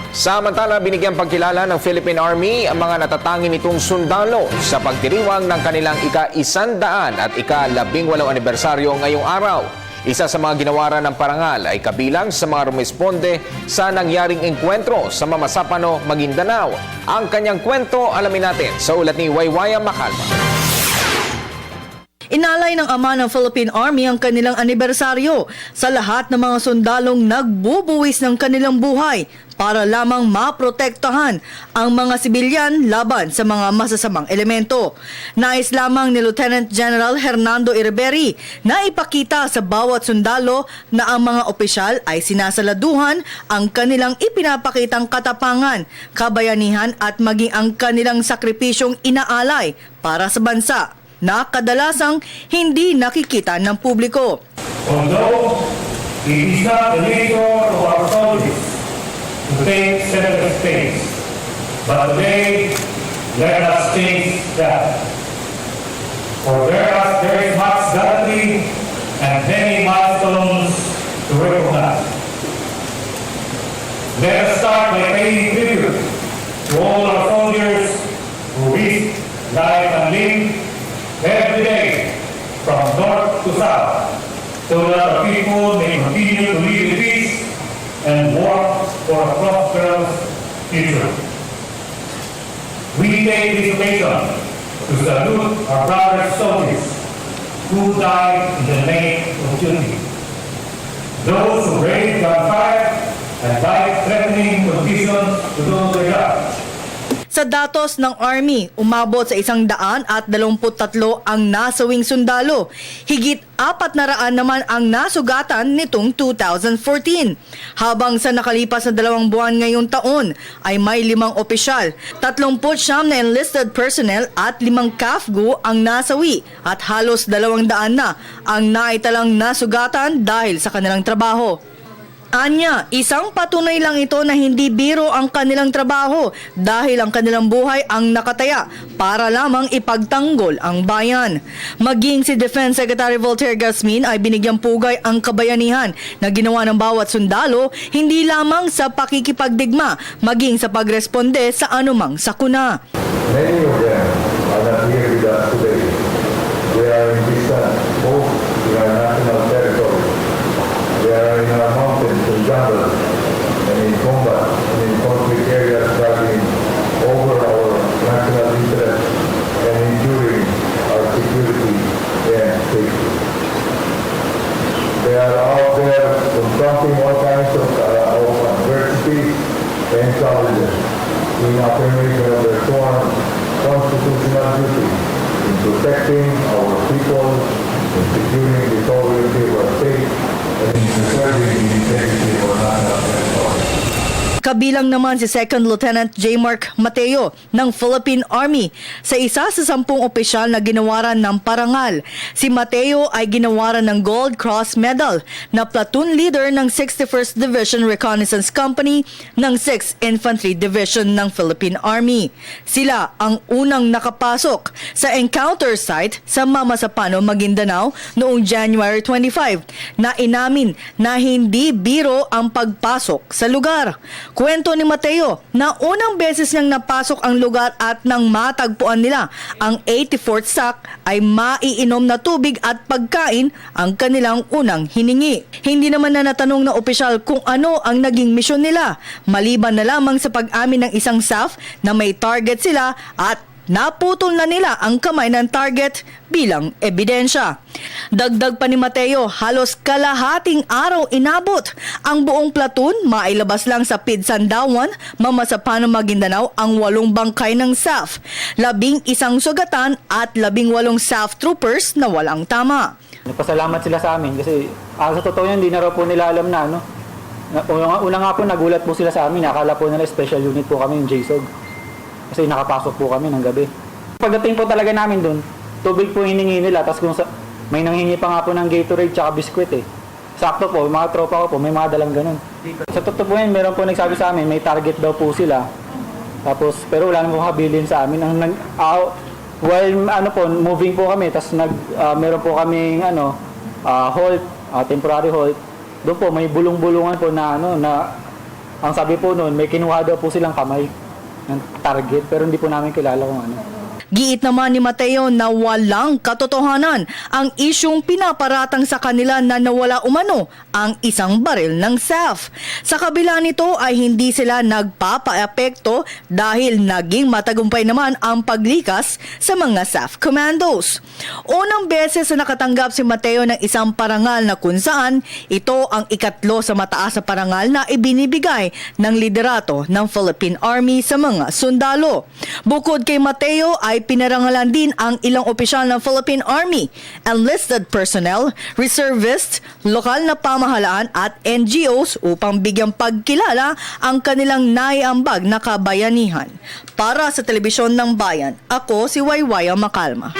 Samantala, binigyang pagkilala ng Philippine Army ang mga natatangin nitong sundalo sa pagdiriwang ng kanilang ika-100 at ika-18 anibersaryo ngayong araw. Isa sa mga ginawaran ng parangal ay kabilang sa mga rumisponde sa nangyaring engkwentro sa Mamasapano, Maguindanao. Ang kanyang kwento alamin natin sa ulat ni Waywaya Macalma. Inalay ng ama ng Philippine Army ang kanilang anibersaryo sa lahat ng mga sundalong nagbubuwis ng kanilang buhay para lamang maprotektahan ang mga sibilyan laban sa mga masasamang elemento. Nais lamang ni Lieutenant General Hernando Ireberi na ipakita sa bawat sundalo na ang mga opisyal ay sinasaladuhan ang kanilang ipinapakitang katapangan, kabayanihan at maging ang kanilang sakripisyong inaalay para sa bansa na kadalasang hindi nakikita ng publiko. Although it is not the nature of our soldiers to take center stage, but today let us take that. For there is much gallantry and many milestones to recognize. Let us start by paying tribute to all our soldiers who risk life and limb every day, from north to south, so that our people may continue to live in peace and work for a prosperous future. We take this occasion to salute our brother soldiers who died in the name of duty. Those who braved gunfire and life-threatening conditions to do their job. Sa datos ng Army, umabot sa 123 ang nasawing sundalo. Higit 400 naman ang nasugatan nitong 2014. Habang sa nakalipas na 2 buwan ngayong taon ay may 5 opisyal, 39 na enlisted personnel at 5 CAFGU ang nasawi at halos 200 na ang naitalang nasugatan dahil sa kanilang trabaho. Anya, isang patunay lang ito na hindi biro ang kanilang trabaho dahil ang kanilang buhay ang nakataya para lamang ipagtanggol ang bayan. Maging si Defense Secretary Voltaire Gasmin ay binigyang pugay ang kabayanihan na ginawa ng bawat sundalo hindi lamang sa pakikipagdigma, maging sa pagresponde sa anumang sakuna. Many of them are not here with us today. They are in distant, both in our national territory. They are in our mountains and jungles, and in combat and in conflict areas struggling over our national interests and ensuring our security and safety. They are out there confronting all kinds of adversity and challenges in affirmation of their sworn constitutional duty in protecting our people, in securing the sovereignty of our state, and in preserving the integrity of our national territory. Kabilang naman si Second Lieutenant J. Mark Mateo ng Philippine Army sa isa sa 10 opisyal na ginawaran ng parangal. Si Mateo ay ginawaran ng Gold Cross Medal na platoon leader ng 61st Division Reconnaissance Company ng 6th Infantry Division ng Philippine Army. Sila ang unang nakapasok sa encounter site sa Mamasapano, Maguindanao noong January 25 na inamin na hindi biro ang pagpasok sa lugar. Kwento ni Mateo na unang beses niyang napasok ang lugar at nang matagpuan nila ang 84th SAC ay maiinom na tubig at pagkain ang kanilang unang hiningi. Hindi naman na natanong ng opisyal kung ano ang naging misyon nila, maliban na lamang sa pag-amin ng isang staff na may target sila at naputol na nila ang kamay ng target bilang ebidensya. Dagdag pa ni Mateo, halos kalahating araw inabot ang buong platoon, mailabas lang sa Pidsandawan, Mamasapano, Maguindanao ang 8 bangkay ng SAF, 11 sugatan at 18 SAF troopers na walang tama. Nagpasalamat sila sa amin kasi sa totoo yan, hindi na raw po nila alam na ano. Una nga po, nagulat po sila sa amin, nakala po nila special unit po kami, yung JSOG. Kasi nakapasok po kami ng gabi. Pagdating po talaga namin dun, tubig po hiningi nila. Tapos kung may nanghingi pa nga po ng Gatorade tsaka biskwit eh. Sakto po, mga tropa ko po, may mga dalang ganun. Sa totoo po yan, meron po nagsabi sa amin, may target daw po sila. Tapos, pero wala namang habilin sa amin. While moving po kami, tapos meron po kaming halt, temporary halt. Doon po, may bulong-bulungan po na Ang sabi po noon, may kinuha daw po silang kamay ng target, pero hindi po namin kilala kung ano. Giit naman ni Mateo na walang katotohanan ang isyong pinaparatang sa kanila na nawala umano ang isang baril ng SAF. Sa kabila nito ay hindi sila nagpapaepekto dahil naging matagumpay naman ang paglikas sa mga SAF commandos. Unang beses na nakatanggap si Mateo ng isang parangal na kung saan ito ang ikatlo sa mataas na parangal na ibinibigay ng liderato ng Philippine Army sa mga sundalo. Bukod kay Mateo ay pinarangalan din ang ilang opisyal ng Philippine Army, enlisted personnel, reservists, lokal na pamahalaan at NGOs upang bigyang pagkilala ang kanilang naiambag na kabayanihan. Para sa Telebisyon ng Bayan, ako si Waywaya Makalma.